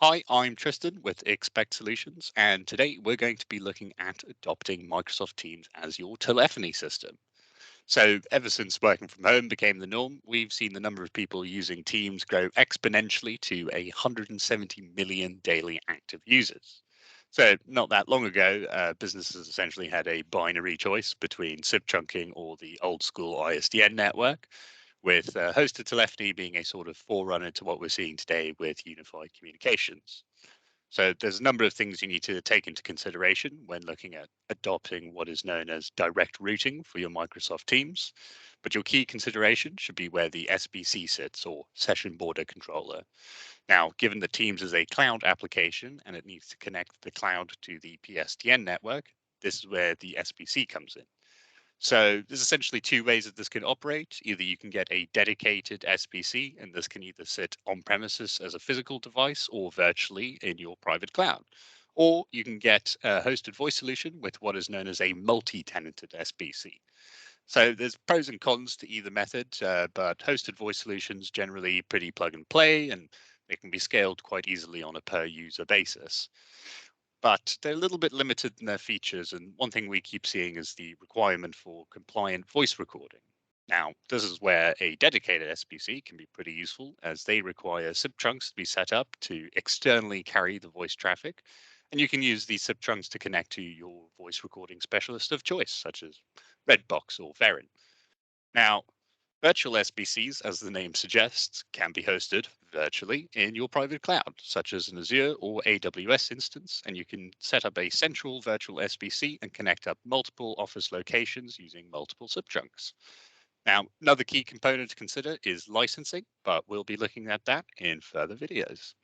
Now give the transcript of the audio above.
Hi, I'm Tristan with Expect Solutions, and today we're going to be looking at adopting Microsoft Teams as your telephony system. So, ever since working from home became the norm, we've seen the number of people using Teams grow exponentially to 170 million daily active users. So, not that long ago, businesses essentially had a binary choice between SIP trunking or the old school ISDN network, with hosted telephony being a sort of forerunner to what we're seeing today with unified communications. So there's a number of things you need to take into consideration when looking at adopting what is known as direct routing for your Microsoft Teams. But your key consideration should be where the SBC sits, or Session Border Controller. Now, given that Teams is a cloud application and it needs to connect the cloud to the PSTN network, this is where the SBC comes in. So there's essentially two ways that this can operate. Either you can get a dedicated SBC, and this can either sit on premises as a physical device or virtually in your private cloud. Or you can get a hosted voice solution with what is known as a multi-tenanted SBC. So there's pros and cons to either method, but hosted voice solutions generally pretty plug and play, and they can be scaled quite easily on a per user basis, but they're a little bit limited in their features. And one thing we keep seeing is the requirement for compliant voice recording. Now, this is where a dedicated SBC can be pretty useful, as they require SIP trunks to be set up to externally carry the voice traffic. And you can use these SIP trunks to connect to your voice recording specialist of choice, such as Redbox or Verin. Now, virtual SBCs, as the name suggests, can be hosted virtually in your private cloud, such as an Azure or AWS instance, and you can set up a central virtual SBC and connect up multiple Office locations using multiple subtrunks. Now, another key component to consider is licensing, but we'll be looking at that in further videos.